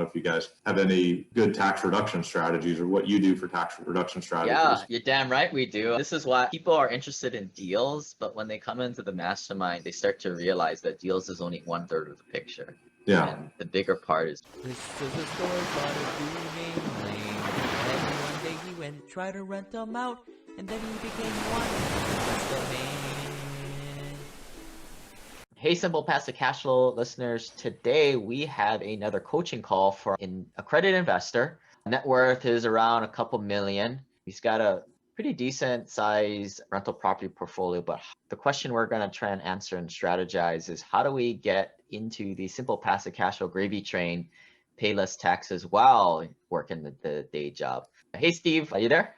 if you guys have any good tax reduction strategies or what you do for tax reduction strategies. Yeah, you're damn right we do. This is why people are interested in deals, but when they come into the mastermind, they start to realize that deals is only 1/3 of the picture. Yeah. And the bigger part is This is a story about a dude named Lane. And one day he went to try to rent them out, and then he became one. That's the man. Hey, Simple Passive Cash Flow listeners. Today we have another coaching call for an accredited investor. Net worth is around a couple million. He's got a pretty decent size rental property portfolio, but the question we're going to try and answer and strategize is how do we get into the Simple Passive Cash Flow gravy train, pay less taxes while working the day job. Hey, Steve, are you there?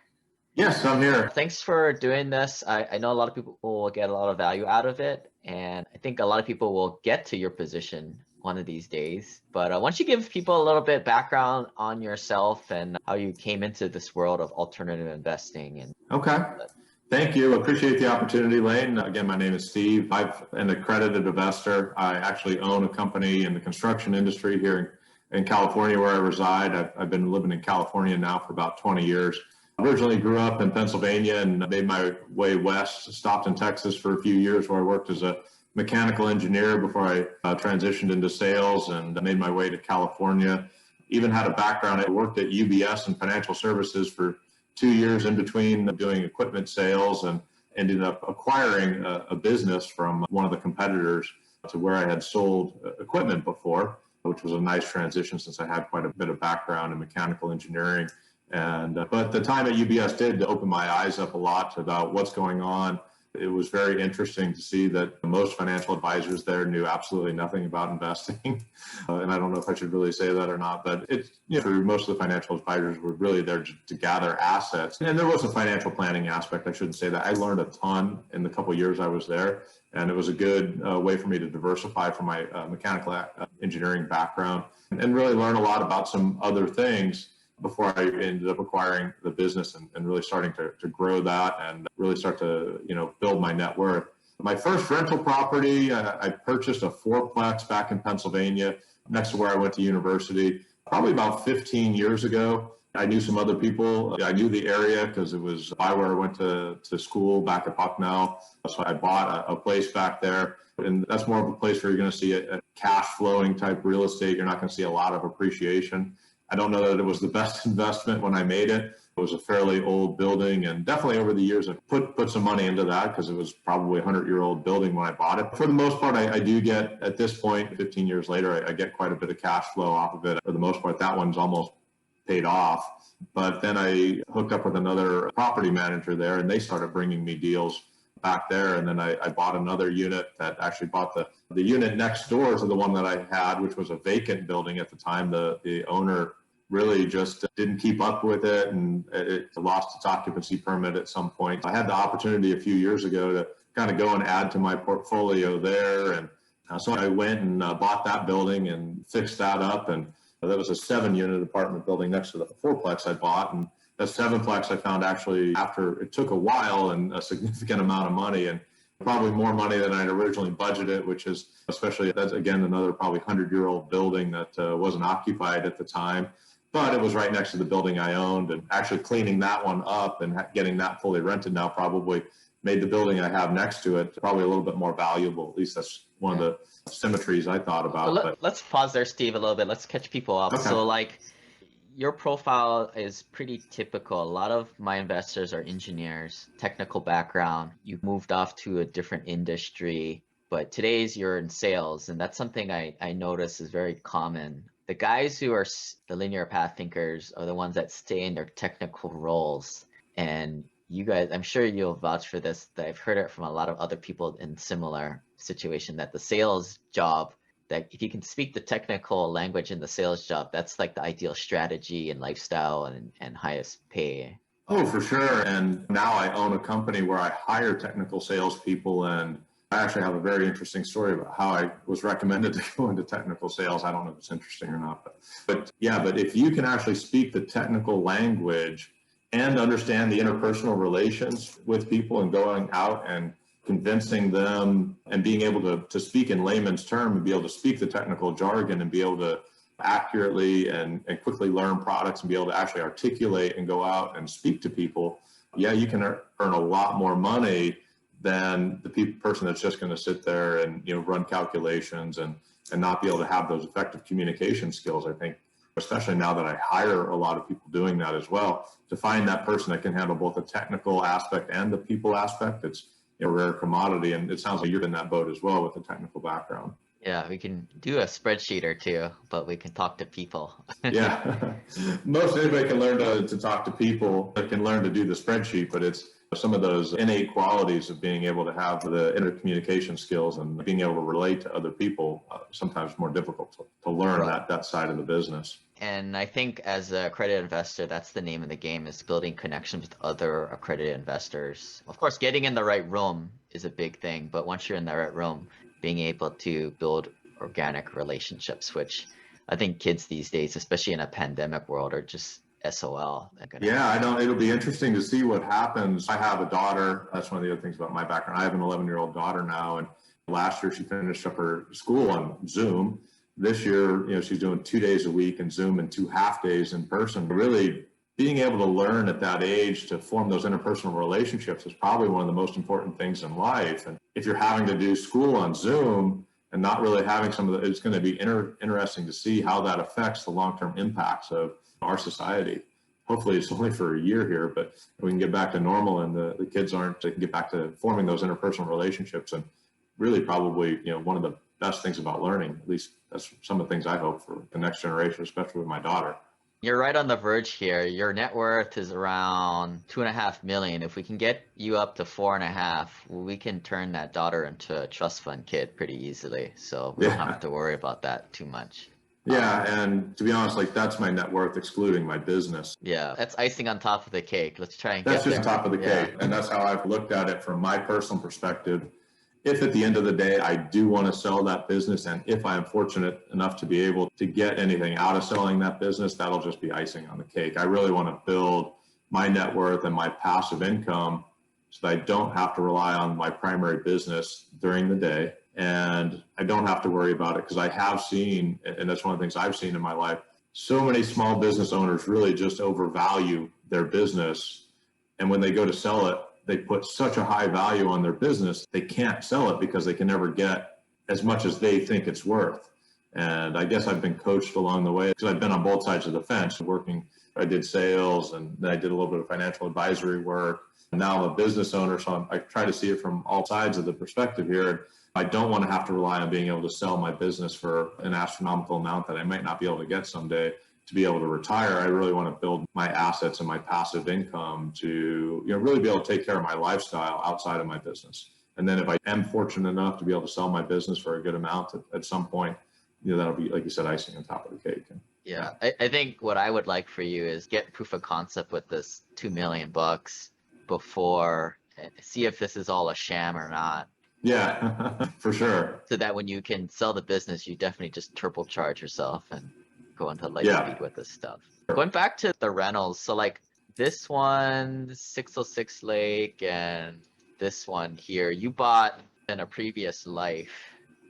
Yes, I'm here. Thanks for doing this. I know a lot of people will get a lot of value out of it, and I think a lot of people will get to your position one of these days. But why don't you give people a little bit background on yourself and how you came into this world of alternative investing? And Okay. Thank you. Appreciate the opportunity, Lane. Again, my name is Steve. I'm an accredited investor. I actually own a company in the construction industry here in California where I reside. I've been living in California now for about 20 years. Originally grew up in Pennsylvania and made my way west, stopped in Texas for a few years where I worked as a mechanical engineer before I transitioned into sales and made my way to California. Even had a background. I worked at UBS and financial services for 2 years in between doing equipment sales and ended up acquiring a business from one of the competitors to where I had sold equipment before, which was a nice transition since I had quite a bit of background in mechanical engineering. But the time at UBS did open my eyes up a lot about what's going on. It was very interesting to see that most financial advisors there knew absolutely nothing about investing. And I don't know if I should really say that or not, but most of the financial advisors were really there to gather assets. And there was a financial planning aspect. I shouldn't say that. I learned a ton in the couple of years I was there. And it was a good way for me to diversify from my mechanical engineering background and really learn a lot about some other things before I ended up acquiring the business and really starting to grow that and really start to, build my net worth. My first rental property, I purchased a fourplex back in Pennsylvania next to where I went to university, probably about 15 years ago. I knew some other people. I knew the area because it was by where I went to school back at Bucknell. So I bought a place back there. And that's more of a place where you're going to see a cash flowing type real estate. You're not going to see a lot of appreciation. I don't know that it was the best investment when I made it. It was a fairly old building, and definitely over the years, I put some money into that because it was probably a 100-year-old building when I bought it. For the most part, I do get, at this point, 15 years later, I get quite a bit of cash flow off of it. For the most part, that one's almost paid off. But then I hooked up with another property manager there, and they started bringing me deals back there. And then I bought another unit that actually bought the unit next door to the one that I had, which was a vacant building at the time. The owner really just didn't keep up with it, and it lost its occupancy permit at some point. I had the opportunity a few years ago to kind of go and add to my portfolio there. And so I went and bought that building and fixed that up. And that was a 7-unit apartment building next to the fourplex I bought. And that 7-plex I found actually, after it took a while and a significant amount of money, and probably more money than I'd originally budgeted, which is especially, that's again, another probably 100-year-old building that wasn't occupied at the time. But it was right next to the building I owned, and actually cleaning that one up and getting that fully rented now probably made the building I have next to it probably a little bit more valuable. At least that's one of the symmetries I thought about. So let's pause there, Steve, a little bit. Let's catch people up. Okay. So your profile is pretty typical. A lot of my investors are engineers, technical background. You've moved off to a different industry, but today's you're in sales. And that's something I notice is very common. The guys who are the linear path thinkers are the ones that stay in their technical roles. And you guys, I'm sure you'll vouch for this, that I've heard it from a lot of other people in similar situation, that the sales job, that if you can speak the technical language in the sales job, that's like the ideal strategy and lifestyle and highest pay. Oh, for sure. And now I own a company where I hire technical salespeople, and I actually have a very interesting story about how I was recommended to go into technical sales. I don't know if it's interesting or not, but if you can actually speak the technical language and understand the interpersonal relations with people and going out and convincing them and being able to speak in layman's term and be able to speak the technical jargon and be able to accurately and quickly learn products and be able to actually articulate and go out and speak to people, yeah, you can earn a lot more money than the person that's just going to sit there and run calculations and not be able to have those effective communication skills. I think, especially now that I hire a lot of people doing that as well, to find that person that can handle both the technical aspect and the people aspect, it's a rare commodity. And it sounds like you're in that boat as well with the technical background. Yeah, we can do a spreadsheet or two, but we can talk to people. Yeah, most anybody can learn to talk to people, that can learn to do the spreadsheet, but it's some of those innate qualities of being able to have the intercommunication skills and being able to relate to other people, sometimes more difficult to learn that side of the business. And I think as an accredited investor, that's the name of the game, is building connections with other accredited investors. Of course, getting in the right room is a big thing, but once you're in the right room, being able to build organic relationships, which I think kids these days, especially in a pandemic world, are just SOL. Yeah, I know it'll be interesting to see what happens. I have a daughter. That's one of the other things about my background. I have an 11-year-old daughter now, and last year she finished up her school on Zoom. This year, she's doing 2 days a week in Zoom and 2 half days in person. Really being able to learn at that age to form those interpersonal relationships is probably one of the most important things in life. And if you're having to do school on Zoom and not really having it's going to be interesting to see how that affects the long-term impacts of our society. Hopefully it's only for a year here, but we can get back to normal and the kids they can get back to forming those interpersonal relationships. And really probably, one of the best things about learning, at least that's some of the things I hope for the next generation, especially with my daughter. You're right on the verge here. Your net worth is around 2.5 million. If we can get you up to 4.5, we can turn that daughter into a trust fund kid pretty easily. So we don't have to worry about that too much. Yeah, and to be honest, that's my net worth excluding my business. Yeah, that's icing on top of the cake. Let's try and that's get just there. Top of the cake. And that's how I've looked at it from my personal perspective. If at the end of the day, I do want to sell that business, and if I am fortunate enough to be able to get anything out of selling that business, that'll just be icing on the cake. I really want to build my net worth and my passive income so that I don't have to rely on my primary business during the day. And I don't have to worry about it, because I have seen, and that's one of the things I've seen in my life, so many small business owners really just overvalue their business. And when they go to sell it, they put such a high value on their business, they can't sell it because they can never get as much as they think it's worth. And I guess I've been coached along the way, because I've been on both sides of the fence working. I did sales, and then I did a little bit of financial advisory work. And now I'm a business owner, so I try to see it from all sides of the perspective here. I don't want to have to rely on being able to sell my business for an astronomical amount that I might not be able to get someday to be able to retire. I really want to build my assets and my passive income to really be able to take care of my lifestyle outside of my business. And then if I am fortunate enough to be able to sell my business for a good amount at some point, that'll be, like you said, icing on top of the cake. Yeah, I think what I would like for you is get proof of concept with this $2 million before, see if this is all a sham or not. Yeah, for sure. So that when you can sell the business, you definitely just turbocharge yourself and go into light speed with this stuff. Going back to the rentals, so like this one, 606 Lake, and this one here, you bought in a previous life,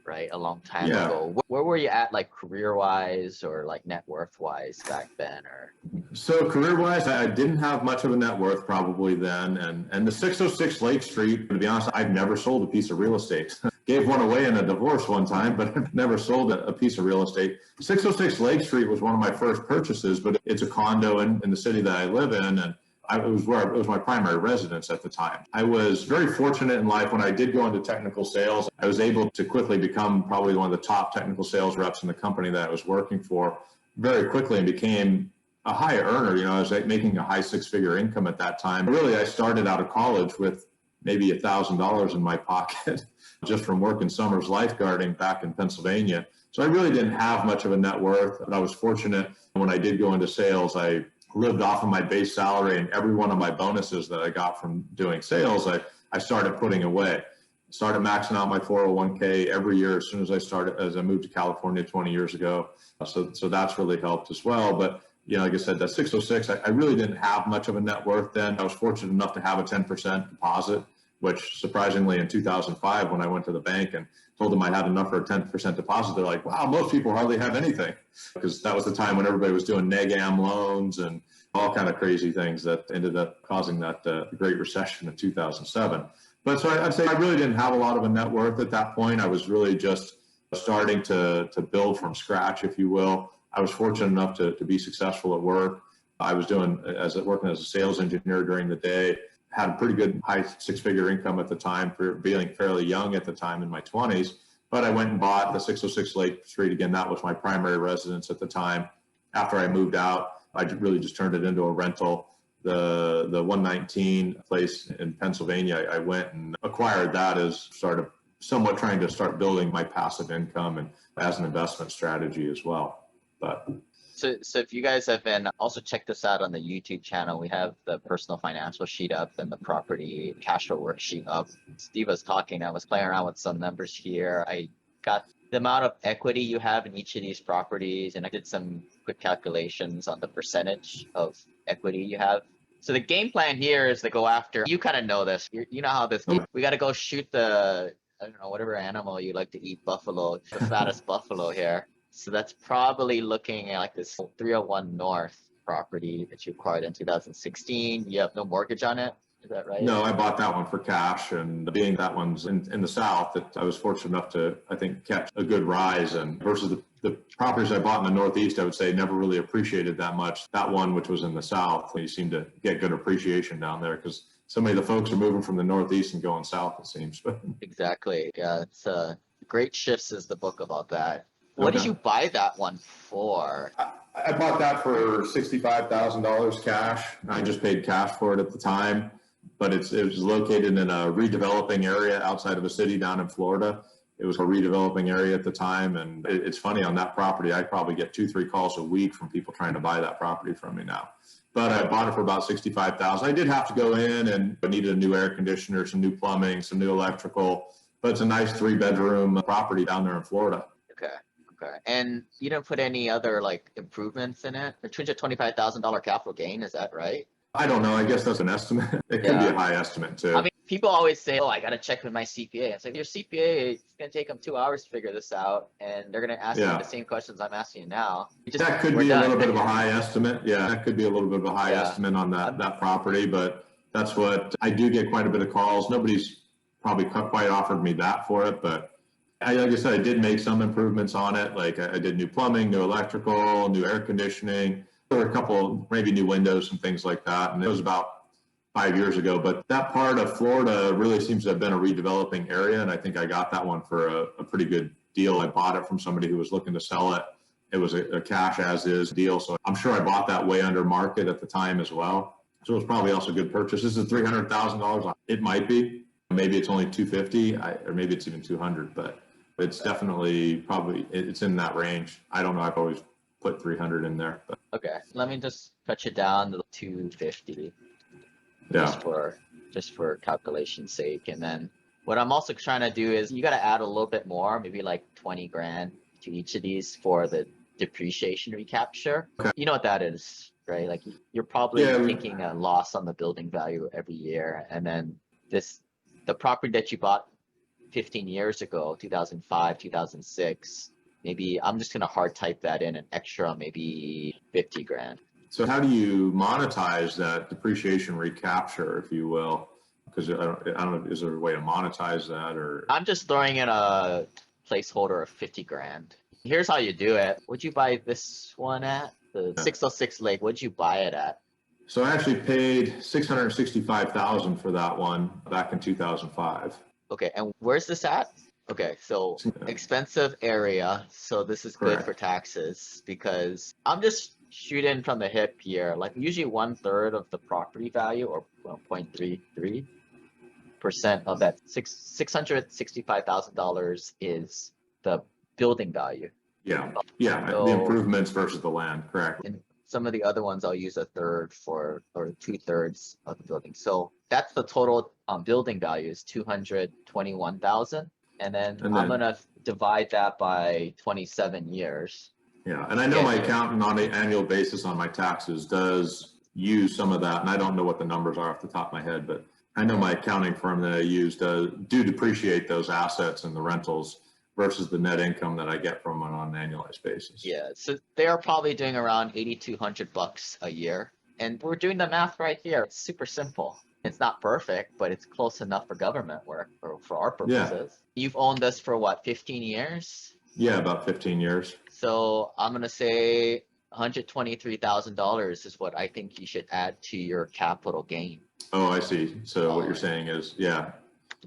right? A long time ago. Where were you at, like career-wise or like net worth-wise back then? Or so career-wise, I didn't have much of a net worth probably then, and the 606 Lake Street, to be honest, I've never sold a piece of real estate. Gave one away in a divorce one time, but I've never sold a piece of real estate. 606 Lake Street was one of my first purchases, but it's a condo in the city that I live in, and it was my primary residence at the time. I was very fortunate in life. When I did go into technical sales, I was able to quickly become probably one of the top technical sales reps in the company that I was working for very quickly, and became a high earner. I was making a high 6-figure income at that time. Really, I started out of college with maybe $1,000 in my pocket just from working summers lifeguarding back in Pennsylvania. So I really didn't have much of a net worth, but I was fortunate when I did go into sales. I lived off of my base salary, and every one of my bonuses that I got from doing sales, I started putting away. Started maxing out my 401k every year as soon as I moved to California 20 years ago. So that's really helped as well. But like I said, that 606, I really didn't have much of a net worth then. I was fortunate enough to have a 10% deposit which surprisingly in 2005, when I went to the bank and told them I had enough for a 10% deposit, they're like, wow, most people hardly have anything. Because that was the time when everybody was doing neg-am loans and all kind of crazy things that ended up causing that Great Recession in 2007. But so I'd say I really didn't have a lot of a net worth at that point. I was really just starting to build from scratch, if you will. I was fortunate enough to be successful at work. I was working as a sales engineer during the day, had a pretty good high six-figure income at the time for being fairly young at the time in my 20s. But I went and bought the 606 Lake Street. Again, that was my primary residence at the time. After I moved out, I really just turned it into a rental. The 119 place in Pennsylvania, I went and acquired that as sort of somewhat trying to start building my passive income and as an investment strategy as well. But So if you guys have been, also check this out on the YouTube channel. We have the personal financial sheet up and the property cash flow worksheet up. Steve was talking, I was playing around with some numbers here. I got the amount of equity you have in each of these properties, and I did some quick calculations on the percentage of equity you have. So the game plan here is to go after, you kind of know this, you know how this, we got to go shoot the, I don't know, whatever animal you like to eat, buffalo, the fattest buffalo here. So that's probably looking at like this 301 North property that you acquired in 2016. You have no mortgage on it. Is that right? no, I bought that one for cash, and being that one's in the South, that I was fortunate enough to, I think, catch a good rise. And versus the properties I bought in the Northeast, I would say never really appreciated that much. That one, which was in the South, you seem to get good appreciation down there because so many of the folks are moving from the Northeast and going south, it seems. Exactly. Yeah, it's Great Shifts is the book about that. What did you buy that one for? I bought that for $65,000 cash. I just paid cash for it at the time, but it was located in a redeveloping area outside of a city down in Florida. It was a redeveloping area at the time, and it's funny, on that property, I probably get 2-3 calls a week from people trying to buy that property from me now. But I bought it for about $65,000. I did have to go in and I needed a new air conditioner, some new plumbing, some new electrical, but it's a nice 3-bedroom property down there in Florida. Okay. Okay. And you didn't put any other like improvements in it? The $225,000 capital gain, is that right? I don't know. I guess that's an estimate. It could be a high estimate too. I mean, people always say, oh, I got to check with my CPA. It's like, your CPA, it's going to take them 2 hours to figure this out. And they're going to ask you the same questions I'm asking you now. That could be a little bit of a high estimate. Yeah, that could be a little bit of a high estimate on that property. But that's what I do get quite a bit of calls. Nobody's probably quite offered me that for it. But like I said, I did make some improvements on it. Like I did new plumbing, new electrical, new air conditioning. There were a couple, maybe new windows and things like that. And it was about 5 years ago. But that part of Florida really seems to have been a redeveloping area. And I think I got that one for a pretty good deal. I bought it from somebody who was looking to sell it. It was a cash as is deal. So I'm sure I bought that way under market at the time as well. So it was probably also a good purchase. This is $300,000. It might be. Maybe it's only $250,000, or maybe it's even $200,000, but it's definitely probably, it's in that range. I don't know. I've always put 300 in there. But. Okay. Let me just cut you down to 250. Yeah. Just for calculation's sake. And then what I'm also trying to do is you got to add a little bit more, maybe like 20 grand to each of these for the depreciation recapture. Okay. You know what that is, right? Like you're probably taking a loss on the building value every year. And then the property that you bought 15 years ago, 2005, 2006, maybe I'm just going to hard type that in an extra, maybe 50 grand. So how do you monetize that depreciation recapture, if you will? Because I don't know, is there a way to monetize that, or? I'm just throwing in a placeholder of 50 grand. Here's how you do it. What'd you buy this one at? The 606 Lake, what'd you buy it at? So I actually paid $665,000 for that one back in 2005. Okay, and where's this at? Okay, so expensive area. So this is good for taxes because I'm just shooting from the hip here. Like usually 1/3 of the property value, or 0.33% of that $665,000 is the building value. Yeah, so, the improvements versus the land, correct. And some of the other ones I'll use 1/3 for, or 2/3 of the building. So that's the total building value is $221,000. And then I'm gonna divide that by 27 years. Yeah, and I know my accountant on an annual basis on my taxes does use some of that, and I don't know what the numbers are off the top of my head, but I know my accounting firm that I use do depreciate those assets and the rentals versus the net income that I get from them on an annualized basis. Yeah, so they're probably doing around $8,200 a year. And we're doing the math right here. It's super simple. It's not perfect, but it's close enough for government work or for our purposes. You've owned this for what, 15 years? Yeah, about 15 years. So I'm gonna say $123,000 is what I think you should add to your capital gain. Oh, I see. So what you're saying is, yeah,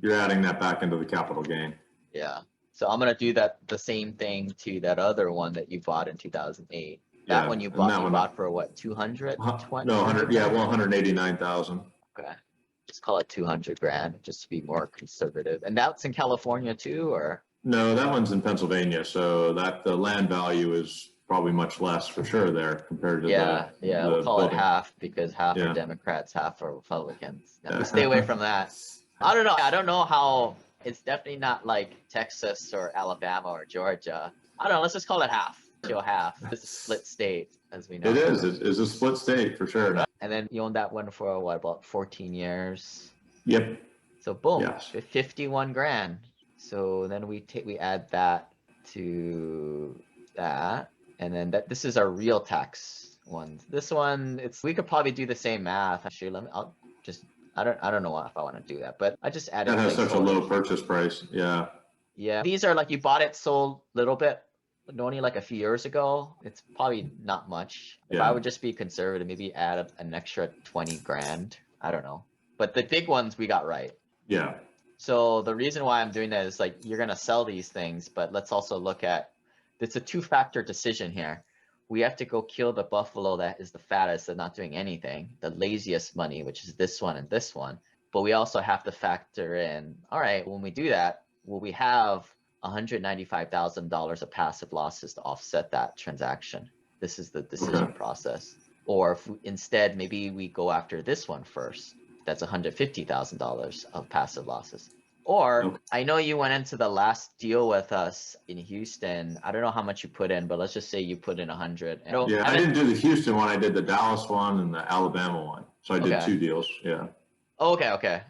you're adding that back into the capital gain. Yeah. So I'm gonna do the same thing to that other one that you bought in 2008. That Yeah, one you and bought, that you one- bought for what, 220? No, 100. Yeah, well, 189,000. Okay. Just call it 200 grand, just to be more conservative. And that's in California too, or? No, that one's in Pennsylvania, so that the land value is probably much less for sure there compared to Yeah, the we'll call building. it half because half Yeah. are Democrats, half are Republicans. Yeah, Yeah. we stay away from that. I don't know. I don't know how. It's definitely not like Texas or Alabama or Georgia. I don't know. Let's just call it half. Show half. It's a split state, as we know. It is. It's a split state for sure. And then you own that one for what, about 14 years? Yep. So boom, Yes. 51 grand. So then we add that to that, and then this is our real tax one. This one, we could probably do the same math. Actually, I don't know if I want to do that, but I just added. That has such a low placeholders. purchase price. Yeah. Yeah, these are like you bought it, sold a little bit, only like a few years ago. It's probably not much. If I Yeah. would just be conservative, maybe add an extra 20 grand. I don't know. But the big ones we got right. Yeah. So the reason why I'm doing that is like, you're gonna sell these things, but let's also look at, it's a two-factor decision here. We have to go kill the buffalo that is the fattest and not doing anything, the laziest money, which is this one and this one. But we also have to factor in, all right, when we do that, will we have $195,000 of passive losses to offset that transaction? This is the decision process. Or if instead, maybe we go after this one first. That's $150,000 of passive losses. Or Okay. I know you went into the last deal with us in Houston. I don't know how much you put in, but let's just say you put in 100. Yeah, I didn't do the Houston one. I did the Dallas one and the Alabama one. So I did Okay. 2 deals. Yeah. Oh, okay.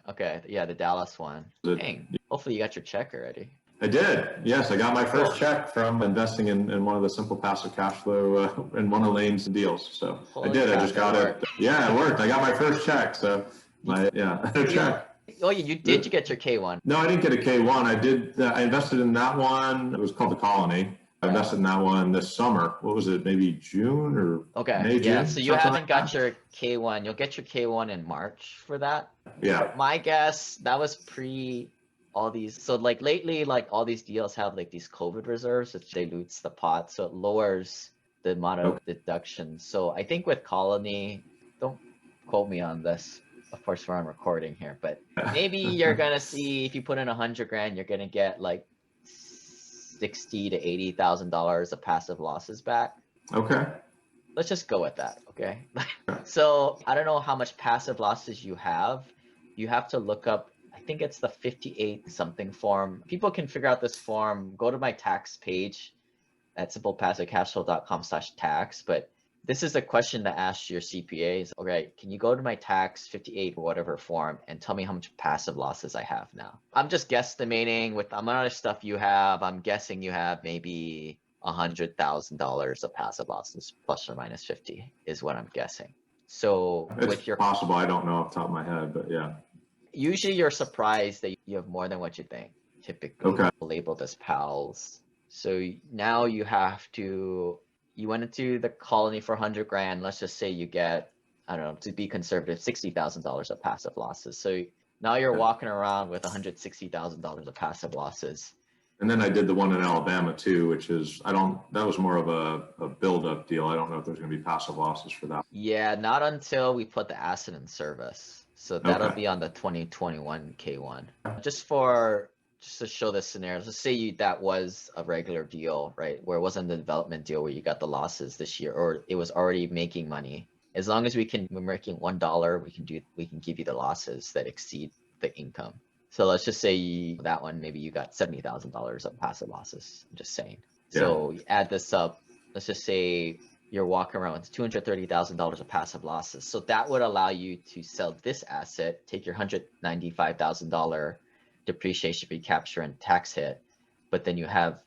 Yeah, the Dallas one. The- Dang. Hopefully you got your check already. I did. Yes, I got my first check from investing in one of the simple passive cash flow in one of Lane's deals. So Holy I did. crap, I just that got it. worked. Yeah, it worked. I got my first check. So check. Oh, you did. You get your K1. No, I didn't get a K1. I did. I invested in that one. It was called the Colony. I invested in that one this summer. What was it? Maybe June or Okay. May, Yeah. June? So you Something haven't like got that. your K1. You'll get your K1 in March for that. Yeah. My guess, that was pre all these. So like lately, like all these deals have like these COVID reserves, which dilutes the pot. So it lowers the amount of deductions. So I think with Colony, don't quote me on this. Of course, we're on recording here, but maybe you're gonna see if you put in 100 grand, you're gonna get like $60,000 to $80,000 of passive losses back. Okay. Let's just go with that, okay? So I don't know how much passive losses you have. You have to look up, I think it's the 58 something form. People can figure out this form. Go to my tax page at simplepassivecashflow.com/tax. But this is a question that asks your CPAs. Okay, can you go to my tax 58 or whatever form and tell me how much passive losses I have now? I'm just guesstimating with the amount of stuff you have. I'm guessing you have maybe $100,000 of passive losses plus or minus 50 is what I'm guessing. So It's with your possible. I don't know off the top of my head, but yeah. usually you're surprised that you have more than what you think. Typically, Okay. labeled as pals. So now you have to. You went into the Colony for 100 grand. Let's just say you get, I don't know, to be conservative, $60,000 of passive losses. So now you're Okay. walking around with $160,000 of passive losses. And then I did the one in Alabama too, which is, that was more of a build-up deal. I don't know if there's going to be passive losses for that. Yeah, not until we put the asset in service. So that'll Okay. be on the 2021 K1. Just to show this scenario, let's say that was a regular deal, right? Where it wasn't the development deal where you got the losses this year, or it was already making money. As long as we're making $1, we can give you the losses that exceed the income. So let's just say that one, maybe you got $70,000 of passive losses. I'm just saying. So you add this up. Let's just say you're walking around with $230,000 of passive losses. So that would allow you to sell this asset, take your $195,000 depreciation recapture and tax hit, but then you have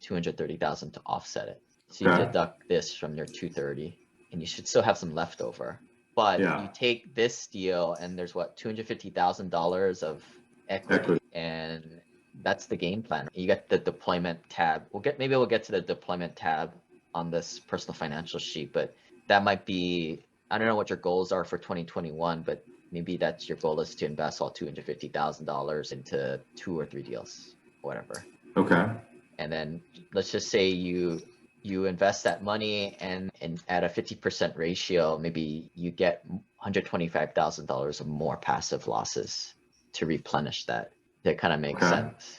230,000 to offset it. So you Okay. deduct this from your 230 and you should still have some leftover. But Yeah. you take this deal and there's what, $250,000 of equity, and that's the game plan. You get the deployment tab. Maybe we'll get to the deployment tab on this personal financial sheet, but that might be, I don't know what your goals are for 2021, but maybe that's your goal is to invest all $250,000 into 2 or 3 deals, whatever. Okay. And then let's just say you invest that money and at a 50% ratio, maybe you get $125,000 of more passive losses to replenish that. That kind of makes sense.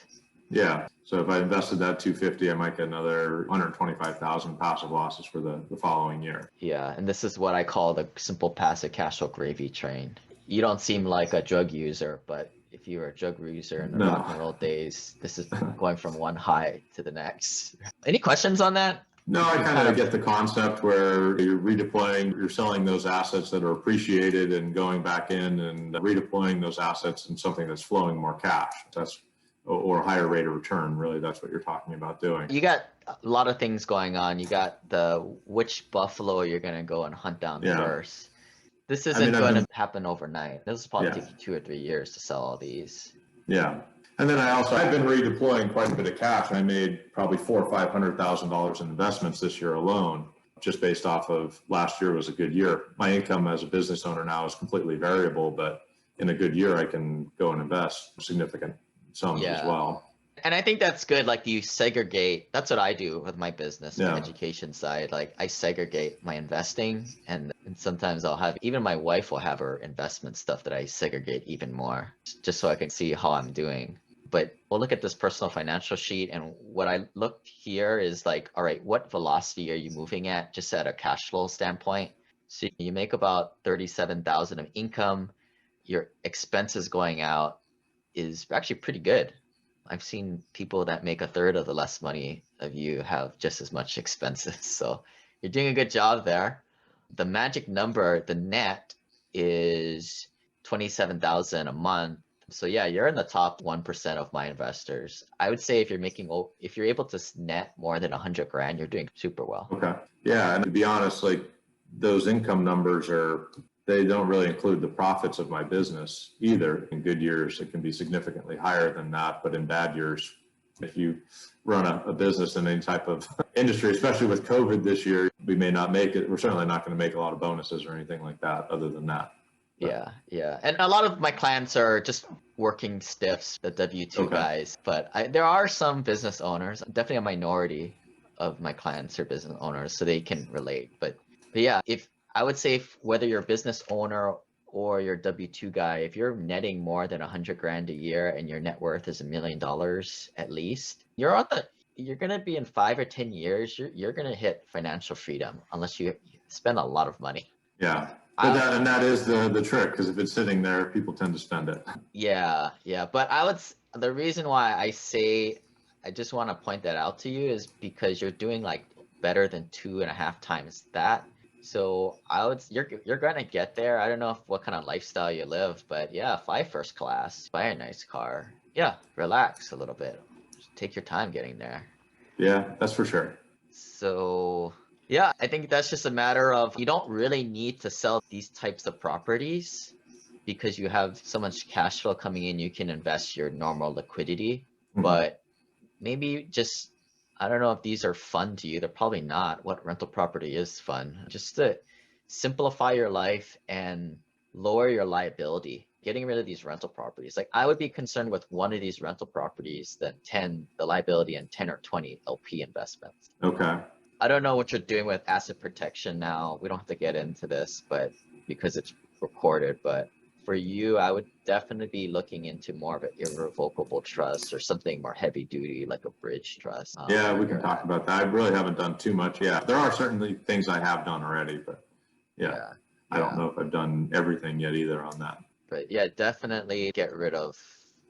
Yeah. So if I invested that 250, I might get another 125,000 passive losses for the following year. Yeah, and this is what I call the simple passive cash flow gravy train. You don't seem like a drug user, but if you were a drug user in the rock and roll days, this is going from one high to the next. Any questions on that? No, I kind of get the concept where you're redeploying, you're selling those assets that are appreciated and going back in and redeploying those assets in something that's flowing more cash. Or a higher rate of return. Really, that's what you're talking about doing. You got a lot of things going on. You got which buffalo you're going to go and hunt down first. This isn't going to happen overnight. This will probably take you 2 or 3 years to sell all these. Yeah. And then I've been redeploying quite a bit of cash. I made probably $400,000 or $500,000 in investments this year alone, just based off of last year was a good year. My income as a business owner now is completely variable, but in a good year, I can go and invest significant sums as well. And I think that's good. Like you segregate, that's what I do with my business, my education side. Like I segregate my investing and sometimes I'll have, even my wife will have her investment stuff that I segregate even more, just so I can see how I'm doing. But we'll look at this personal financial sheet, and what I look here is like, all right, what velocity are you moving at just at a cash flow standpoint? So you make about 37,000 of income, your expenses going out is actually pretty good. I've seen people that make a third of the less money of you have just as much expenses. So you're doing a good job there. The magic number, the net, is 27,000 a month. So yeah, you're in the top 1% of my investors. I would say if you're able to net more than 100 grand, you're doing super well. Okay. Yeah. And to be honest, like those income numbers they don't really include the profits of my business either. In good years, it can be significantly higher than that. But in bad years, if you run a business in any type of industry, especially with COVID this year, we may not make it. We're certainly not going to make a lot of bonuses or anything like that other than that. But. Yeah. And a lot of my clients are just working stiffs, the W-2 guys. But there are some business owners, definitely a minority of my clients are business owners, so they can relate. But yeah, I would say whether you're a business owner or you're a W-2 guy, if you're netting more than 100 grand a year and your net worth is $1 million at least, you're going to be in 5 or 10 years, you're going to hit financial freedom unless you spend a lot of money. Yeah. But that is the trick, because if it's sitting there, people tend to spend it. Yeah. But the reason why I just want to point that out to you is because you're doing like better than 2.5 times that. So you're gonna get there. I don't know what kind of lifestyle you live, but yeah, fly first class, buy a nice car. Yeah, relax a little bit. Just take your time getting there. Yeah, that's for sure. So yeah, I think that's just a matter of you don't really need to sell these types of properties because you have so much cash flow coming in. You can invest your normal liquidity, but maybe just. I don't know if these are fun to you. They're probably not. What rental property is fun? Just to simplify your life and lower your liability. Getting rid of these rental properties. Like I would be concerned with one of these rental properties than the liability in 10 or 20 LP investments. Okay. I don't know what you're doing with asset protection now. We don't have to get into this, but because it's recorded, but for you, I would definitely be looking into more of an irrevocable trust or something more heavy duty, like a bridge trust. Yeah, we can talk about that. I really haven't done too much. Yeah, there are certainly things I have done already, but yeah. I don't know if I've done everything yet either on that. But yeah, definitely get rid of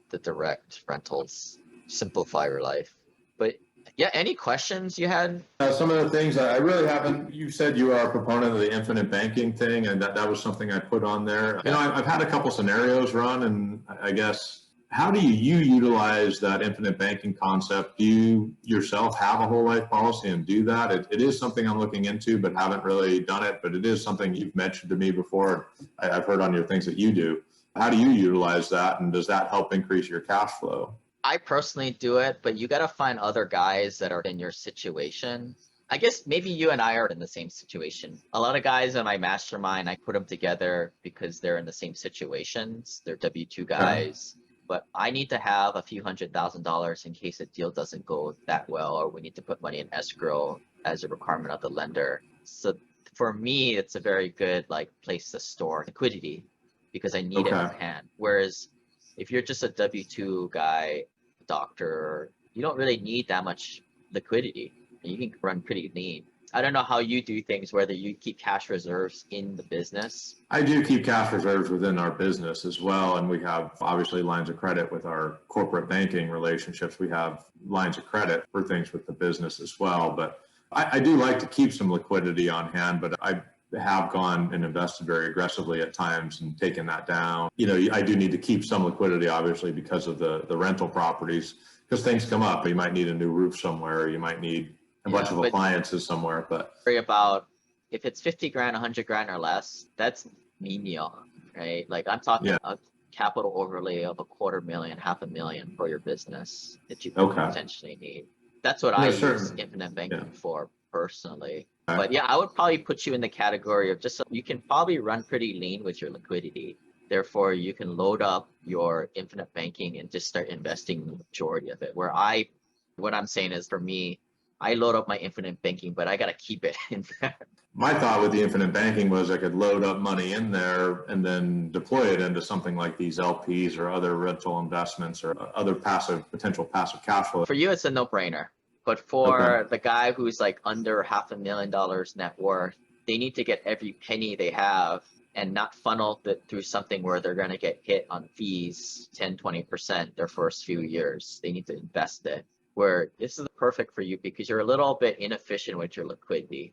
the direct rentals, simplify your life. But Yeah, any questions you had? Some of the things I really haven't, you said you are a proponent of the infinite banking thing, and that was something I put on there. You know, I've had a couple scenarios run, and I guess, how do you utilize that infinite banking concept? Do you yourself have a whole life policy and do that? It is something I'm looking into, but haven't really done it, but it is something you've mentioned to me before. I've heard on your things that you do. How do you utilize that, and does that help increase your cash flow? I personally do it, but you got to find other guys that are in your situation. I guess maybe you and I are in the same situation. A lot of guys in my mastermind, I put them together because they're in the same situations. They're W-2 guys, but I need to have a few $100,000 in case a deal doesn't go that well, or we need to put money in escrow as a requirement of the lender. So for me, it's a very good like place to store liquidity because I need it on hand. Whereas if you're just a W-2 guy, doctor, you don't really need that much liquidity. You can run pretty lean. I don't know how you do things, whether you keep cash reserves in the business. I do keep cash reserves within our business as well. And we have obviously lines of credit with our corporate banking relationships. We have lines of credit for things with the business as well. But I do like to keep some liquidity on hand, but I have gone and invested very aggressively at times and taken that down. You know, I do need to keep some liquidity, obviously, because of the rental properties, because things come up. You might need a new roof somewhere, or you might need a bunch of appliances somewhere. But worry about if it's 50 grand, 100 grand or less, that's menial, right? Like I'm talking a capital overlay of $250,000, $500,000 for your business that you potentially need. That's what I use infinite banking for personally. But yeah, I would probably put you in the category of just, you can probably run pretty lean with your liquidity. Therefore, you can load up your infinite banking and just start investing the majority of it. What I'm saying is, for me, I load up my infinite banking, but I got to keep it in there. My thought with the infinite banking was I could load up money in there and then deploy it into something like these LPs or other rental investments or other potential passive cash flow. For you, it's a no-brainer. But for the guy who's like under $500,000 net worth, they need to get every penny they have and not funnel it through something where they're going to get hit on fees 10, 20% their first few years. They need to invest it. Where this is perfect for you because you're a little bit inefficient with your liquidity.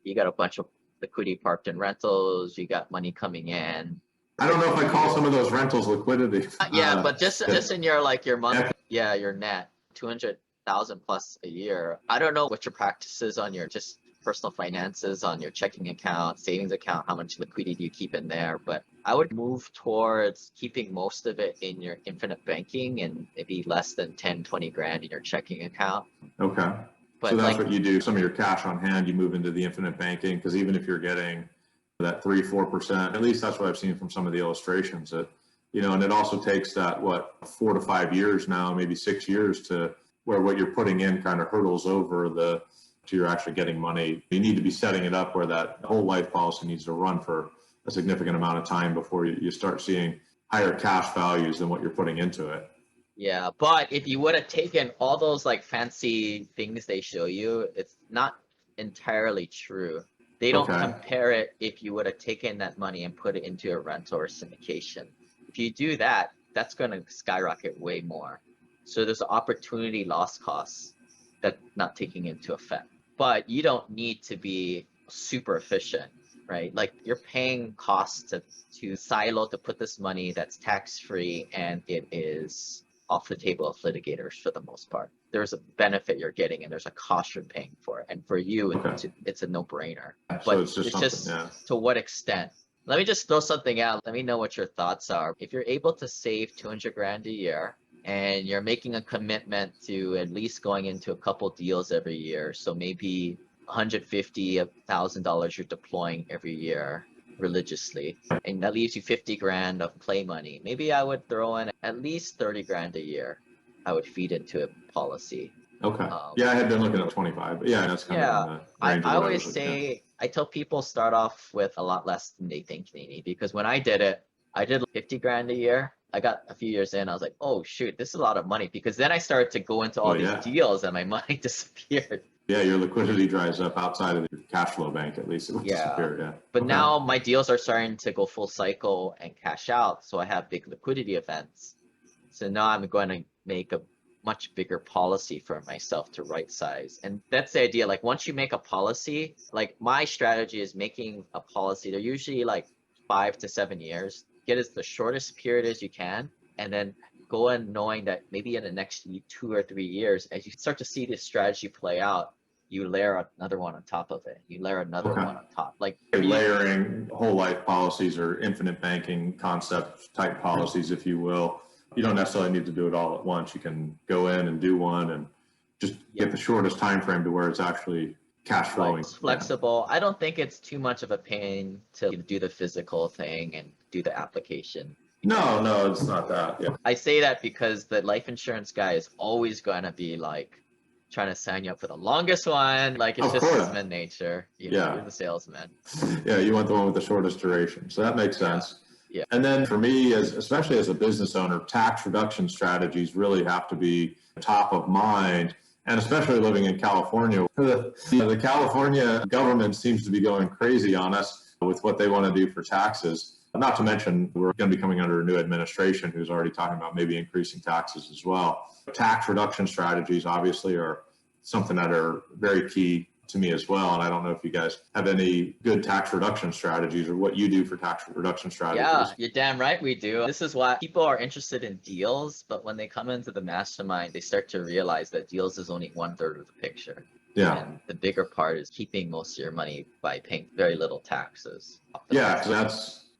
You got a bunch of liquidity parked in rentals. You got money coming in. I don't know if I call some of those rentals liquidity. But just in your like your month, your net 200,000 plus a year. I don't know what your practice is on your just personal finances, on your checking account, savings account, how much liquidity you keep in there. But I would move towards keeping most of it in your infinite banking and maybe less than 10, 20 grand in your checking account. Okay. But so that's what you do. Some of your cash on hand, you move into the infinite banking, because even if you're getting that 3-4%, at least that's what I've seen from some of the illustrations, that, you know, and it also takes that, 4 to 5 years now, maybe 6 years to where what you're putting in kind of hurdles over to you're actually getting money. You need to be setting it up where that whole life policy needs to run for a significant amount of time before you start seeing higher cash values than what you're putting into it. Yeah, but if you would have taken all those like fancy things they show you, it's not entirely true. They don't compare it if you would have taken that money and put it into a rental or syndication. If you do that, that's going to skyrocket way more. So there's an opportunity loss costs that's not taking into effect. But you don't need to be super efficient, right? Like you're paying costs to silo to put this money that's tax-free, and it is off the table of litigators for the most part. There's a benefit you're getting and there's a cost you're paying for it. And for you, it's a no-brainer. But so it's just to what extent? Let me just throw something out. Let me know what your thoughts are. If you're able to save 200 grand a year and you're making a commitment to at least going into a couple deals every year, so maybe $150,000 you're deploying every year religiously, and that leaves you 50 grand of play money. Maybe I would throw in at least 30 grand a year. I would feed into a policy. Okay. I had been looking at 25, but that's kind of in the range I always say, I tell people start off with a lot less than they think they need, because when I did it, I did 50 grand a year. I got a few years in, I was like, oh shoot, this is a lot of money, because then I started to go into all these deals and my money disappeared. Yeah, your liquidity dries up outside of your cash flow bank, at least it would disappear, But now my deals are starting to go full cycle and cash out, so I have big liquidity events. So now I'm going to make a much bigger policy for myself to right size. And that's the idea. Like once you make a policy, like my strategy is making a policy. They're usually like 5 to 7 years. Get as the shortest period as you can, and then go in knowing that maybe in the next 2 or 3 years, as you start to see this strategy play out, you layer another one on top of it. You layer another one on top. Like layering whole life policies or infinite banking concept type policies, if you will. You don't necessarily need to do it all at once. You can go in and do one and just get the shortest time frame to where it's actually cash flowing. It's flexible. I don't think it's too much of a pain to do the physical thing and do the application. No, it's not that. Yeah. I say that because the life insurance guy is always going to be like trying to sign you up for the longest one. Like it's just human nature. You know, you're the salesman. Yeah, you want the one with the shortest duration. So that makes sense. Yeah. And then for me, especially as a business owner, tax reduction strategies really have to be top of mind. And especially living in California, the California government seems to be going crazy on us with what they want to do for taxes. Not to mention, we're going to be coming under a new administration who's already talking about maybe increasing taxes as well. Tax reduction strategies obviously are something that are very key to me as well. And I don't know if you guys have any good tax reduction strategies or what you do for tax reduction strategies. Yeah, you're damn right we do. This is why people are interested in deals, but when they come into the mastermind, they start to realize that deals is only 1/3 of the picture. Yeah. And the bigger part is keeping most of your money by paying very little taxes. Yeah,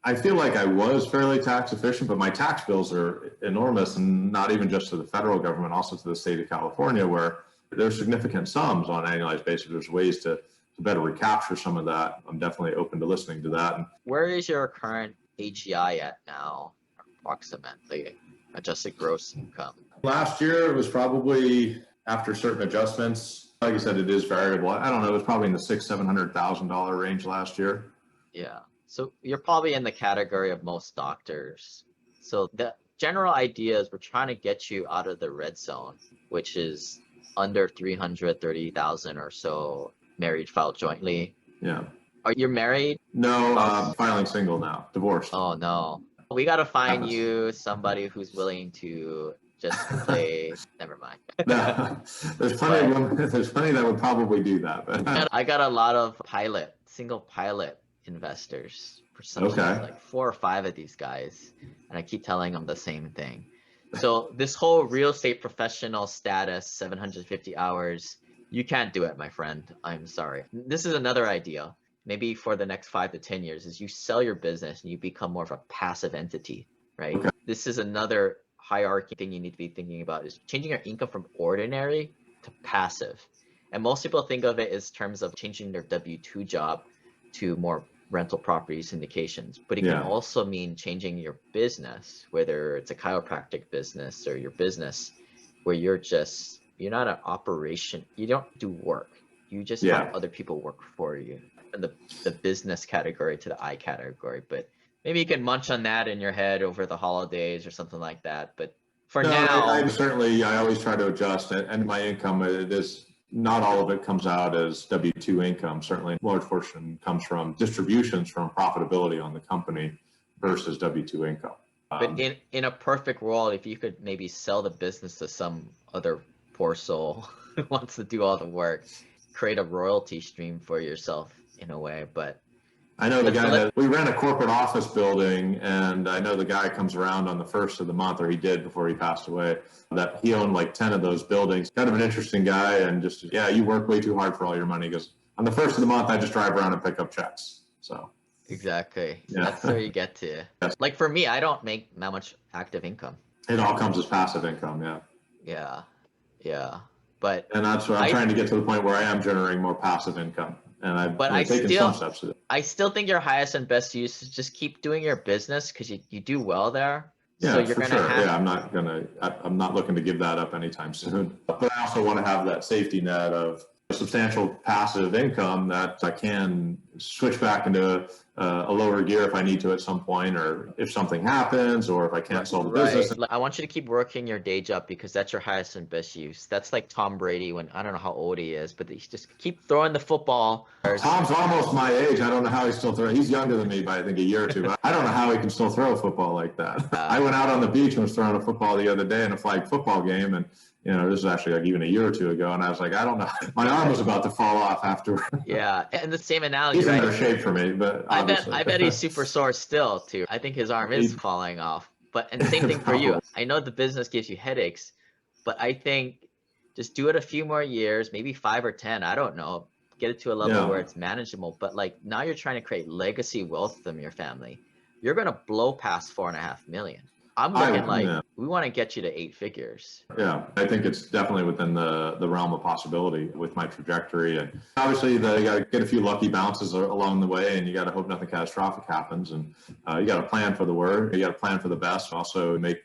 I feel like I was fairly tax efficient, but my tax bills are enormous, and not even just to the federal government, also to the state of California, where there's significant sums on an annualized basis. There's ways to better recapture some of that. I'm definitely open to listening to that. Where is your current AGI at now, approximately, adjusted gross income? Last year, it was probably, after certain adjustments, like you said, it is variable. I don't know, it was probably in the $600,000-$700,000 range last year. Yeah. So you're probably in the category of most doctors. So the general idea is we're trying to get you out of the red zone, which is under 330,000 or so married, filed jointly. Yeah. Are you married? No, filing single now, divorced. Oh no. We got to find you somebody who's willing to just play. Never mind. No, there's plenty that would probably do that. But. I got a lot of single pilot investors for some reason, like 4 or 5 of these guys, and I keep telling them the same thing. So this whole real estate professional status, 750 hours, you can't do it, my friend. I'm sorry. This is another idea. Maybe for the next 5 to 10 years is you sell your business and you become more of a passive entity, right? Okay. This is another hierarchy thing you need to be thinking about, is changing your income from ordinary to passive. And most people think of it as terms of changing their W-2 job to more rental property syndications, but it can also mean changing your business, whether it's a chiropractic business or your business where you're not an operation, you don't do work, you just have other people work for you, and the business category to the I category. But maybe you can munch on that in your head over the holidays or something like that. But for now, I always try to adjust, and my income, it is not all of it comes out as W-2 income. Certainly a large portion comes from distributions from profitability on the company versus W-2 income. But in a perfect world, if you could maybe sell the business to some other poor soul who wants to do all the work, create a royalty stream for yourself in a way. But I know the guy that we rent a corporate office building, and I know the guy comes around on the 1st of the month, or he did before he passed away, that he owned like 10 of those buildings. Kind of an interesting guy, and just, you work way too hard for all your money. Because on the 1st of the month, I just drive around and pick up checks. So exactly. That's where you get to. Yes. Like for me, I don't make that much active income. It all comes as passive income. Yeah. But and that's what I'm trying to get to the point where I am generating more passive income. And I've taken some steps to it. I still think your highest and best use is just keep doing your business, because you do well there. Yeah, so you're for sure. I'm not looking to give that up anytime soon. But I also want to have that safety net of substantial passive income that I can switch back into a lower gear if I need to at some point, or if something happens, or if I can't sell the business. Like, I want you to keep working your day job because that's your highest and best use. That's like Tom Brady when, I don't know how old he is, but he just keep throwing the football. Tom's almost my age. I don't know how he's still throwing. He's younger than me by I think a year or two. But I don't know how he can still throw a football like that. I went out on the beach and was throwing a football the other day in a flag football game, and this is actually like even a year or two ago, and I was like, I don't know. My arm was about to fall off after. Yeah, and the same analogy. He's in better shape for me, but I bet he's super sore still too. I think his arm is falling off. But and same thing for you. I know the business gives you headaches, but I think just do it a few more years, maybe 5 or 10. I don't know. Get it to a level where it's manageable. But like now you're trying to create legacy wealth from your family. You're gonna blow past 4.5 million. I'm looking we want to get you to 8 figures. Yeah, I think it's definitely within the realm of possibility with my trajectory. And obviously, you got to get a few lucky bounces along the way, and you got to hope nothing catastrophic happens. And you got to plan for the worst. You got to plan for the best. Also, make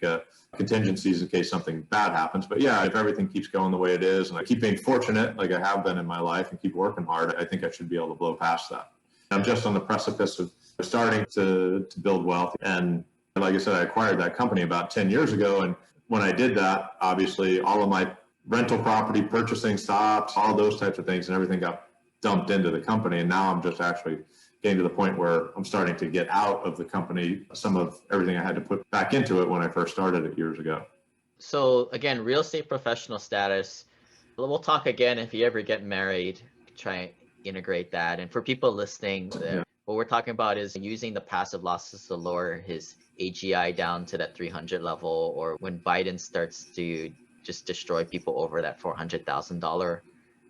contingencies in case something bad happens. But yeah, if everything keeps going the way it is, and I keep being fortunate, like I have been in my life, and keep working hard, I think I should be able to blow past that. I'm just on the precipice of starting to build wealth. And like I said, I acquired that company about 10 years ago. And when I did that, obviously all of my rental property purchasing stops, all those types of things, and everything got dumped into the company. And now I'm just actually getting to the point where I'm starting to get out of the company some of everything I had to put back into it when I first started it years ago. So again, real estate professional status. We'll talk again if you ever get married, try and integrate that. And for people listening, what we're talking about is using the passive losses to lower his AGI down to that 300 level, or when Biden starts to just destroy people over that $400,000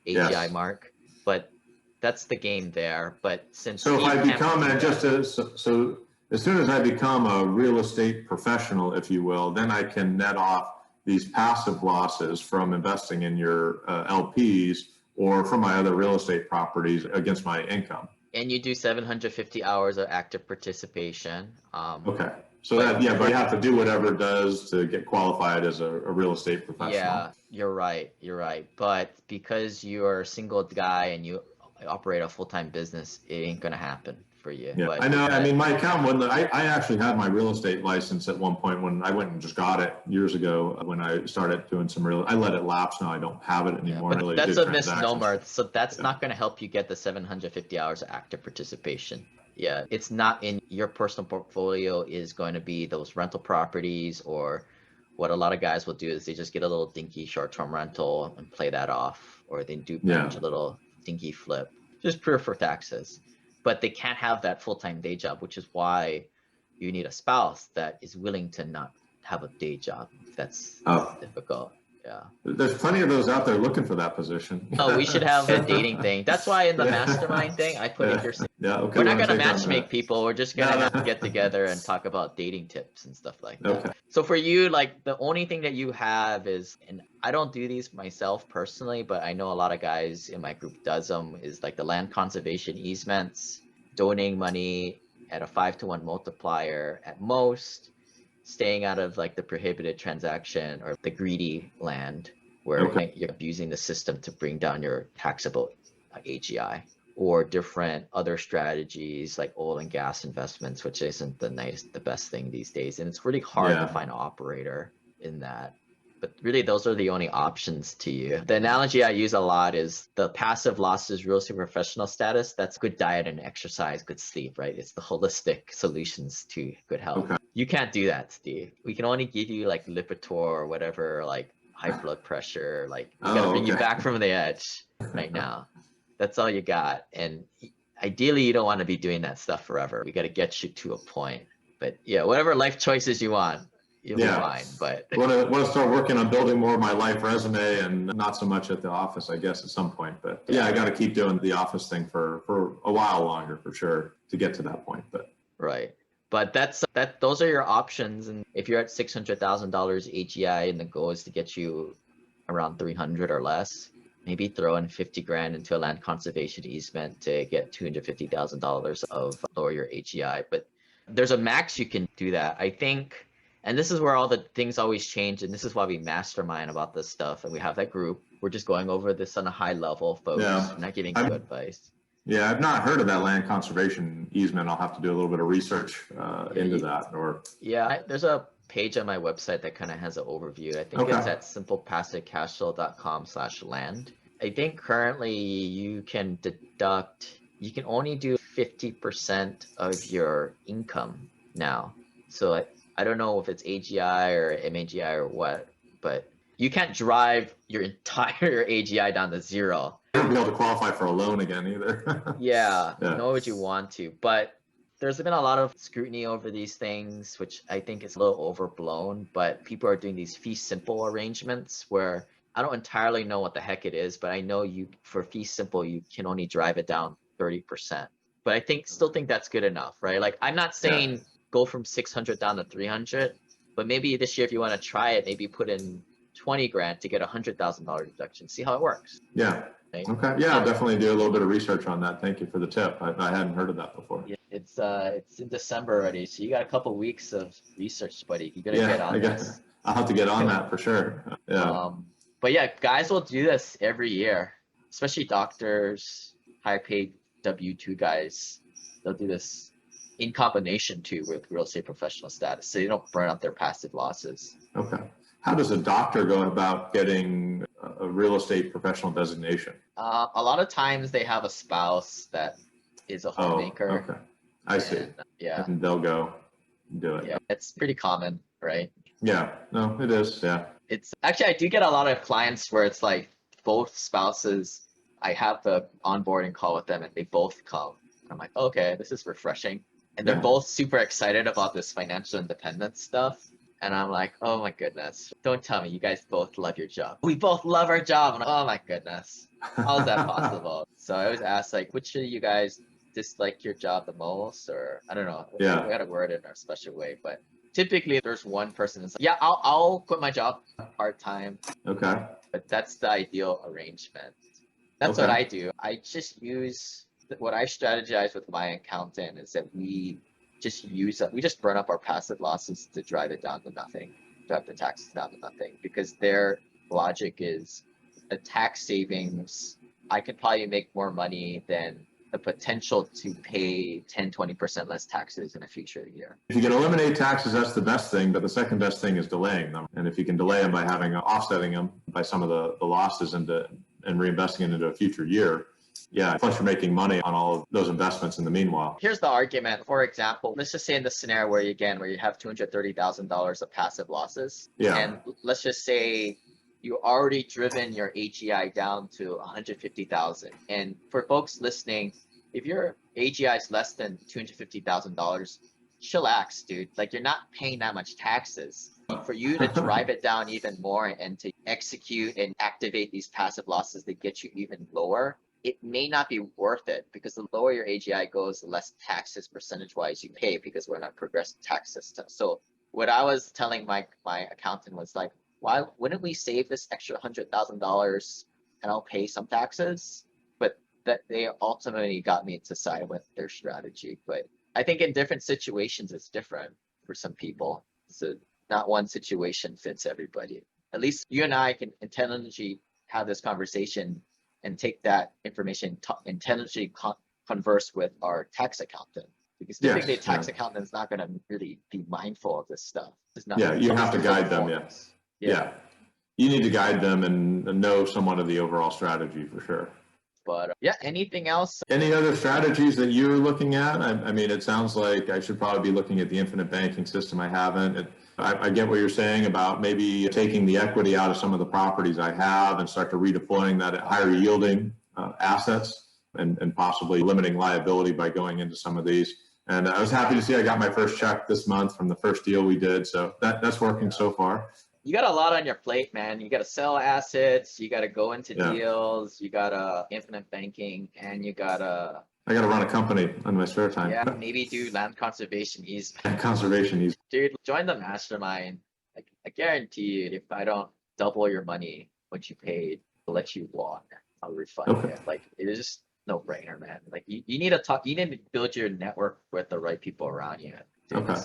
AGI mark. But that's the game there. but since if I become so as soon as I become a real estate professional, if you will, then I can net off these passive losses from investing in your LPs or from my other real estate properties against my income. And you do 750 hours of active participation. Okay. So but you have to do whatever it does to get qualified as a real estate professional. Yeah, you're right. But because you're a single guy and you operate a full-time business, it ain't gonna happen for you. Yeah, but, I know. I mean, my account, I actually had my real estate license at one point when I went and just got it years ago when I started doing some I let it lapse. Now I don't have it anymore. But that's a misnomer. So that's not going to help you get the 750 hours of active participation. Yeah, it's not in your personal portfolio is going to be those rental properties, or what a lot of guys will do is they just get a little dinky short-term rental and play that off, or they do a little dinky flip, just pure for taxes. But they can't have that full-time day job, which is why you need a spouse that is willing to not have a day job. That's difficult. Yeah. There's plenty of those out there looking for that position. Oh, we should have a dating thing. That's why in the mastermind thing, I put it okay. We're not going to matchmake people. We're just going to get together and talk about dating tips and stuff like that. Okay. So for you, like the only thing that you have is, and I don't do these myself personally, but I know a lot of guys in my group does them, is like the land conservation easements, donating money at a 5-to-1 multiplier at most, staying out of like the prohibited transaction or the greedy land where you're abusing the system to bring down your taxable AGI, or different other strategies like oil and gas investments, which isn't the best thing these days. And it's really hard to find an operator in that. But really, those are the only options to you. The analogy I use a lot is the passive losses real estate professional status. That's good diet and exercise, good sleep, right? It's the holistic solutions to good health. Okay. You can't do that, Steve. We can only give you like Lipitor or whatever, like high blood pressure. Like we gotta bring you back from the edge right now. That's all you got. And ideally, you don't want to be doing that stuff forever. We got to get you to a point. But yeah, whatever life choices you want, you'll be fine. But I want to start working on building more of my life resume and not so much at the office, I guess, at some point. But yeah, I got to keep doing the office thing for a while longer, for sure, to get to that point. But right. But those are your options. And if you're at $600,000 AGI and the goal is to get you around 300 or less, maybe throw in 50 grand into a land conservation easement to get $250,000 of lower your AGI. But there's a max you can do that, I think. And this is where all the things always change. And this is why we mastermind about this stuff. And we have that group. We're just going over this on a high level, folks. I'm not giving you advice. Yeah, I've not heard of that land conservation easement. I'll have to do a little bit of research into that. Or Yeah, there's a page on my website that kind of has an overview. I think it's Okay. at simplepassivecashflow.com/land. I think currently you can only do 50% of your income now. So I don't know if it's AGI or MAGI or what, but you can't drive your entire AGI down to zero. I won't be able to qualify for a loan again either. Yeah, Yeah. nor would you want to. But there's been a lot of scrutiny over these things, which I think is a little overblown. But people are doing these fee simple arrangements where I don't entirely know what the heck it is, but I know for fee simple you can only drive it down 30%. But I still think that's good enough, right? Like I'm not saying go from 600 down to 300, but maybe this year if you want to try it, maybe put in 20 grand to get $100,000 deduction. See how it works. Yeah. Right? Okay. Yeah, I'll definitely do a little bit of research on that. Thank you for the tip. I hadn't heard of that before. Yeah, it's in December already, so you got a couple weeks of research, buddy. You gotta get on this. I'll have to get on that for sure. Yeah. But yeah, guys will do this every year, especially doctors, high-paid W-2 guys. They'll do this in combination too with real estate professional status, so they don't burn out their passive losses. Okay. How does a doctor go about getting a real estate professional designation? A lot of times they have a spouse that is a homemaker. Okay. I see. Yeah. And they'll go do it. Yeah, it's pretty common, right? Yeah. No, it is. Yeah. It's actually, I do get a lot of clients where it's like both spouses, I have the onboarding call with them and they both come. I'm like, okay, this is refreshing. And they're both super excited about this financial independence stuff. And I'm like, oh my goodness, don't tell me you guys both love your job. We both love our job. I'm like, oh my goodness, how is that possible? So I always ask, like, which of you guys dislike your job the most? Or I don't know. Yeah. We got to word it in a special way. But typically there's one person that's like, yeah, I'll quit my job part-time. Okay. But that's the ideal arrangement. That's what I do. I just use what I strategize with my accountant is that we just burn up our passive losses to drive it down to nothing, drive the taxes down to nothing, because their logic is a tax savings. I could probably make more money than the potential to pay 10-20% less taxes in a future year. If you can eliminate taxes, that's the best thing, but the second best thing is delaying them. And if you can delay them by offsetting them by some of the losses and reinvesting it into a future year, yeah, plus you're making money on all of those investments in the meanwhile. Here's the argument. For example, let's just say in the scenario where you have $230,000 of passive losses. Yeah. And let's just say you already driven your AGI down to 150,000. And for folks listening, if your AGI is less than $250,000, chillax, dude. Like you're not paying that much taxes. For you to drive it down even more and to execute and activate these passive losses that get you even lower, it may not be worth it, because the lower your AGI goes, the less taxes percentage-wise you pay, because we're in a progressive tax system. So what I was telling my accountant was like, why wouldn't we save this extra $100,000 and I'll pay some taxes? But that they ultimately got me to side with their strategy. But I think in different situations it's different for some people. So not one situation fits everybody. At least you and I can intelligently have this conversation and take that information, intelligently converse with our tax accountant. Because typically a tax accountant is not going to really be mindful of this stuff. Yeah, you have to guide them, Yeah. You need to guide them and know somewhat of the overall strategy for sure. But yeah, anything else? Any other strategies that you're looking at? I mean, it sounds like I should probably be looking at the infinite banking system. I haven't. I get what you're saying about maybe taking the equity out of some of the properties I have and start to redeploying that at higher yielding assets and possibly limiting liability by going into some of these. And I was happy to see I got my first check this month from the first deal we did. So that's working so far. You got a lot on your plate, man. You got to sell assets. You got to go into deals. You got to infinite banking, and I got to run a company on my spare time. Yeah, maybe do land conservation easement. Conservation easement. Dude, join the mastermind. Like, I guarantee you, if I don't double your money, what you paid, I'll let you walk. I'll refund you. Like, it is just no brainer, man. Like, you need to talk. You need to build your network with the right people around you. Okay.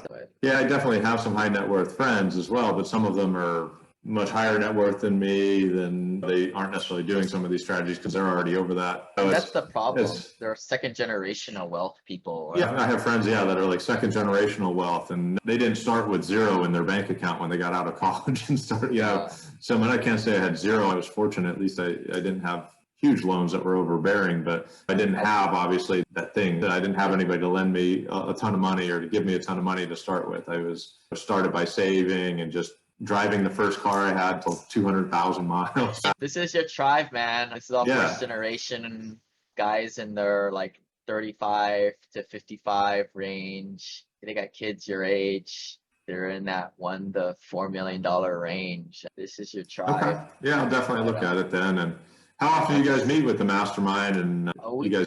Yeah, I definitely have some high net worth friends as well, but some of them are much higher net worth than me, then they aren't necessarily doing some of these strategies because they're already over that. So That's the problem. it's- They're second generational wealth people. Yeah, I have friends, that are like second generational wealth, and they didn't start with zero in their bank account when they got out of college and started, So I mean, I can't say I had zero. I was fortunate. At least I didn't have huge loans that were overbearing, but I didn't have, obviously, that thing. I didn't have anybody to lend me a ton of money or to give me a ton of money to start with. I started by saving and just driving the first car I had till 200,000 miles. This is your tribe, man. This is all Yeah. first generation guys in their like 35 to 55 range. They got kids your age. They're in that $1 to $4 million range. This is your tribe. Okay. Yeah, I'll definitely look at it then. And how often do you guys meet with the mastermind? And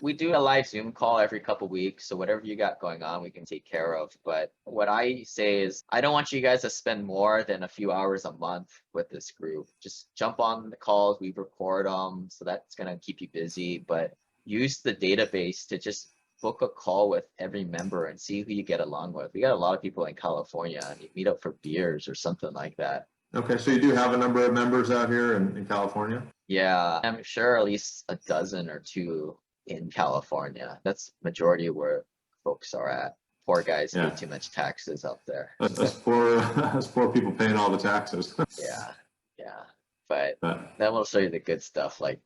We do a live Zoom call every couple weeks. So whatever you got going on, we can take care of. But what I say is, I don't want you guys to spend more than a few hours a month with this group. Just jump on the calls. We record them. So that's going to keep you busy. But use the database to just book a call with every member and see who you get along with. We got a lot of people in California, and you meet up for beers or something like that. Okay, so you do have a number of members out here in California? Yeah, I'm sure at least a dozen or two in California. That's majority of where folks are at. Poor guys pay too much taxes up there. That's poor people paying all the taxes. Yeah. But then we'll show you the good stuff, like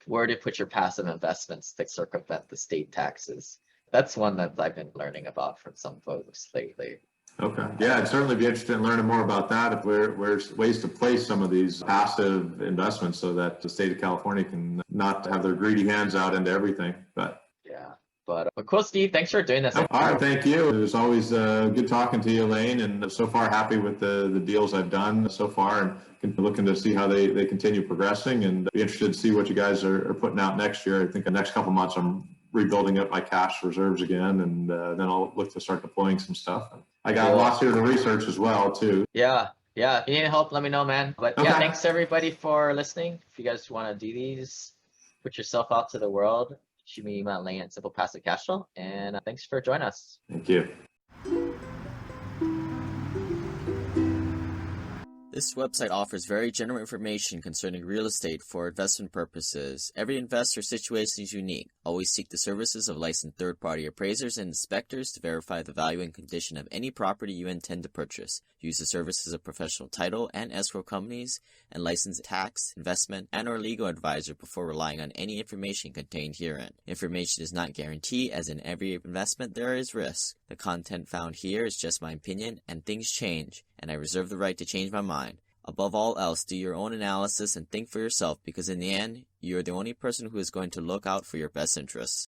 where to put your passive investments to circumvent the state taxes. That's one that I've been learning about from some folks lately. Okay. Yeah, I'd certainly be interested in learning more about that. If there's ways to place some of these passive investments so that the state of California can not have their greedy hands out into everything. But cool, Steve. Thanks for doing this. All right, thank you. It was always good talking to you, Elaine, and so far happy with the deals I've done so far, and looking to see how they continue progressing, and be interested to see what you guys are putting out next year. I think the next couple months I'm rebuilding up my cash reserves again, and then I'll look to start deploying some stuff. I got lots here to research as well too. Yeah. If you need help, let me know, man. But yeah, thanks everybody for listening. If you guys want to do these, put yourself out to the world, shoot me an email, Lane at Simple Passive Cash Flow. And thanks for joining us. Thank you. This website offers very general information concerning real estate for investment purposes. Every investor's situation is unique. Always seek the services of licensed third-party appraisers and inspectors to verify the value and condition of any property you intend to purchase. Use the services of professional title and escrow companies and licensed tax, investment, and or legal advisor before relying on any information contained herein. Information is not guaranteed, as in every investment there is risk. The content found here is just my opinion, and things change, and I reserve the right to change my mind. Above all else, do your own analysis and think for yourself, because in the end, you are the only person who is going to look out for your best interests.